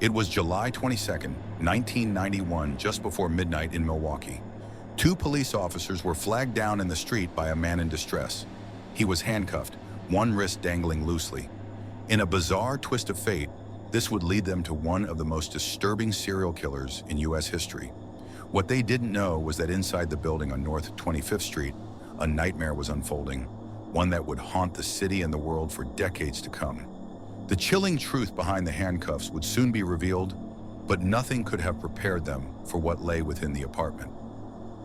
It was July 22nd, 1991, just before midnight in Milwaukee. Two police officers were flagged down in the street by a man in distress. He was handcuffed, one wrist dangling loosely. In a bizarre twist of fate, this would lead them to one of the most disturbing serial killers in U.S. history. What they didn't know was that inside the building on North 25th Street, a nightmare was unfolding, one that would haunt the city and the world for decades to come. The chilling truth behind the handcuffs would soon be revealed, but nothing could have prepared them for what lay within the apartment.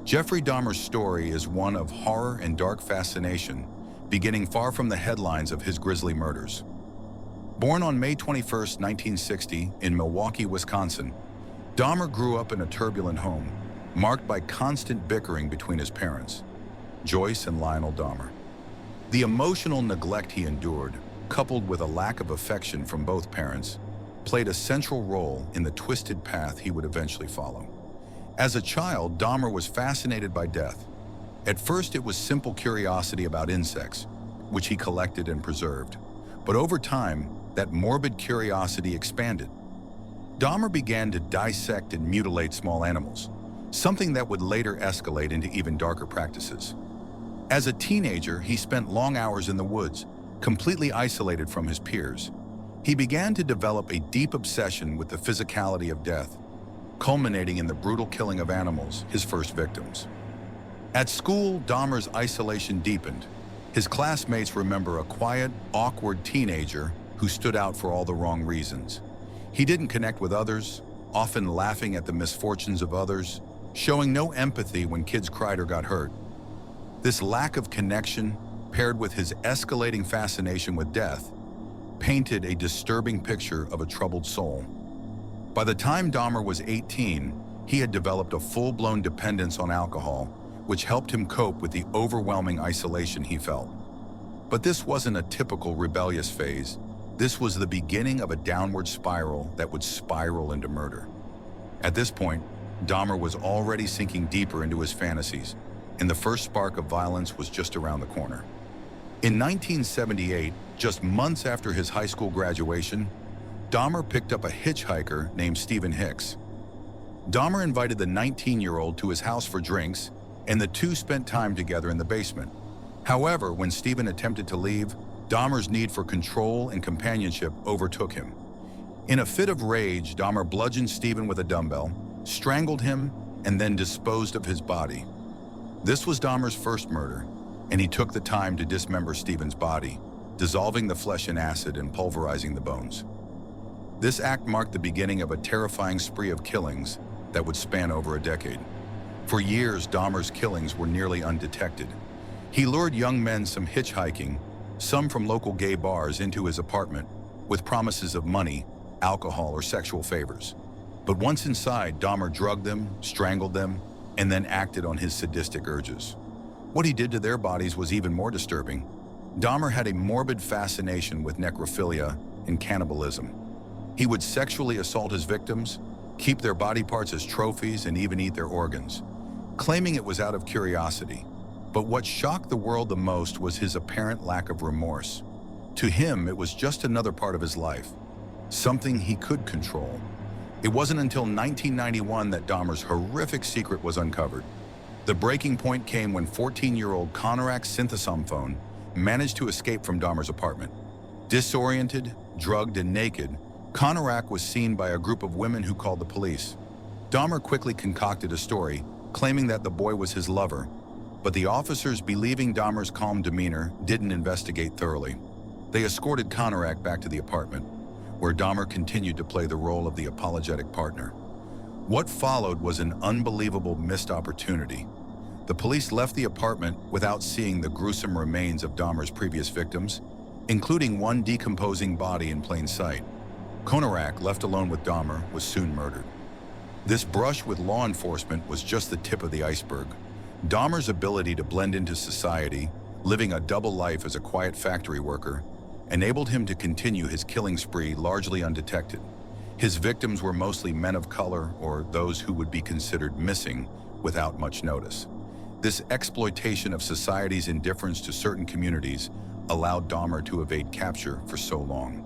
Jeffrey Dahmer's story is one of horror and dark fascination, beginning far from the headlines of his grisly murders. Born on May 21, 1960, in Milwaukee, Wisconsin, Dahmer grew up in a turbulent home, marked by constant bickering between his parents, Joyce and Lionel Dahmer. The emotional neglect he endured, coupled with a lack of affection from both parents, played a central role in the twisted path he would eventually follow. As a child, Dahmer was fascinated by death. At first, it was simple curiosity about insects, which he collected and preserved. But over time, that morbid curiosity expanded. Dahmer began to dissect and mutilate small animals, something that would later escalate into even darker practices. As a teenager, he spent long hours in the woods, completely isolated from his peers. He began to develop a deep obsession with the physicality of death, culminating in the brutal killing of animals, his first victims. At school, Dahmer's isolation deepened. His classmates remember a quiet, awkward teenager who stood out for all the wrong reasons. He didn't connect with others, often laughing at the misfortunes of others, showing no empathy when kids cried or got hurt. This lack of connection, paired with his escalating fascination with death, painted a disturbing picture of a troubled soul. By the time Dahmer was 18, he had developed a full-blown dependence on alcohol, which helped him cope with the overwhelming isolation he felt. But this wasn't a typical rebellious phase. This was the beginning of a downward spiral that would spiral into murder. At this point, Dahmer was already sinking deeper into his fantasies, and the first spark of violence was just around the corner. In 1978, just months after his high school graduation, Dahmer picked up a hitchhiker named Stephen Hicks. Dahmer invited the 19-year-old to his house for drinks, and the two spent time together in the basement. However, when Stephen attempted to leave, Dahmer's need for control and companionship overtook him. In a fit of rage, Dahmer bludgeoned Stephen with a dumbbell, strangled him, and then disposed of his body. This was Dahmer's first murder, and he took the time to dismember Stephen's body, dissolving the flesh in acid and pulverizing the bones. This act marked the beginning of a terrifying spree of killings that would span over a decade. For years, Dahmer's killings were nearly undetected. He lured young men, some hitchhiking, some from local gay bars, into his apartment with promises of money, alcohol, or sexual favors. But once inside, Dahmer drugged them, strangled them, and then acted on his sadistic urges. What he did to their bodies was even more disturbing. Dahmer had a morbid fascination with necrophilia and cannibalism. He would sexually assault his victims, keep their body parts as trophies, and even eat their organs, claiming it was out of curiosity. But what shocked the world the most was his apparent lack of remorse. To him, it was just another part of his life, something he could control. It wasn't until 1991 that Dahmer's horrific secret was uncovered. The breaking point came when 14-year-old Konorak Synthesomphone managed to escape from Dahmer's apartment. Disoriented, drugged, and naked, Konorak was seen by a group of women who called the police. Dahmer quickly concocted a story, claiming that the boy was his lover, but the officers, believing Dahmer's calm demeanor, didn't investigate thoroughly. They escorted Konorak back to the apartment, where Dahmer continued to play the role of the apologetic partner. What followed was an unbelievable missed opportunity. The police left the apartment without seeing the gruesome remains of Dahmer's previous victims, including one decomposing body in plain sight. Konorak, left alone with Dahmer, was soon murdered. This brush with law enforcement was just the tip of the iceberg. Dahmer's ability to blend into society, living a double life as a quiet factory worker, enabled him to continue his killing spree largely undetected. His victims were mostly men of color or those who would be considered missing without much notice. This exploitation of society's indifference to certain communities allowed Dahmer to evade capture for so long.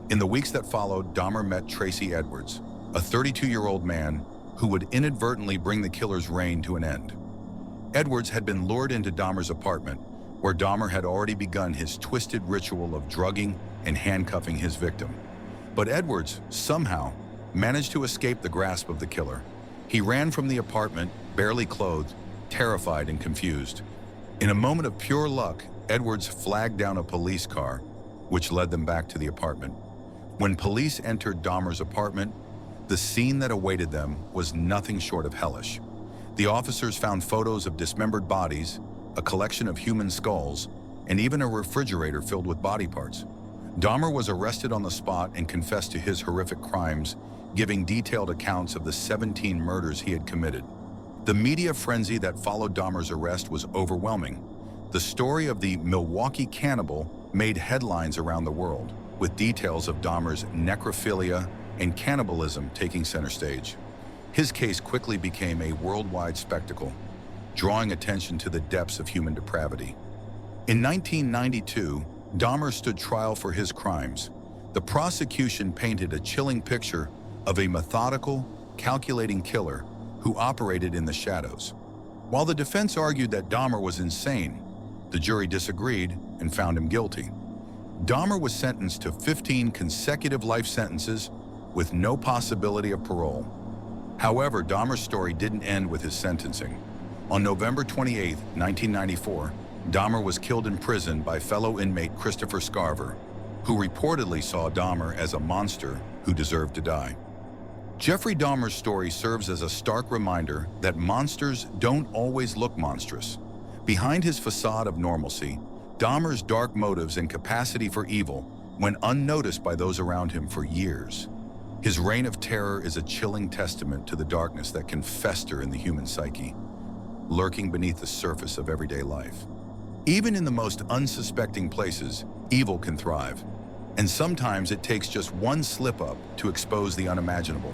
In the weeks that followed, Dahmer met Tracy Edwards, a 32-year-old man who would inadvertently bring the killer's reign to an end. Edwards had been lured into Dahmer's apartment, where Dahmer had already begun his twisted ritual of drugging and handcuffing his victim. But Edwards, somehow, managed to escape the grasp of the killer. He ran from the apartment, barely clothed, terrified and confused. In a moment of pure luck, Edwards flagged down a police car, which led them back to the apartment. When police entered Dahmer's apartment, the scene that awaited them was nothing short of hellish. The officers found photos of dismembered bodies, a collection of human skulls, and even a refrigerator filled with body parts. Dahmer was arrested on the spot and confessed to his horrific crimes, giving detailed accounts of the 17 murders he had committed. The media frenzy that followed Dahmer's arrest was overwhelming. The story of the Milwaukee Cannibal made headlines around the world, with details of Dahmer's necrophilia and cannibalism taking center stage. His case quickly became a worldwide spectacle, drawing attention to the depths of human depravity. In 1992, Dahmer stood trial for his crimes. The prosecution painted a chilling picture of a methodical, calculating killer who operated in the shadows. While the defense argued that Dahmer was insane, the jury disagreed and found him guilty. Dahmer was sentenced to 15 consecutive life sentences with no possibility of parole. However, Dahmer's story didn't end with his sentencing. On November 28, 1994, Dahmer was killed in prison by fellow inmate Christopher Scarver, who reportedly saw Dahmer as a monster who deserved to die. Jeffrey Dahmer's story serves as a stark reminder that monsters don't always look monstrous. Behind his facade of normalcy, Dahmer's dark motives and capacity for evil went unnoticed by those around him for years. His reign of terror is a chilling testament to the darkness that can fester in the human psyche, lurking beneath the surface of everyday life. Even in the most unsuspecting places, evil can thrive, and sometimes it takes just one slip-up to expose the unimaginable.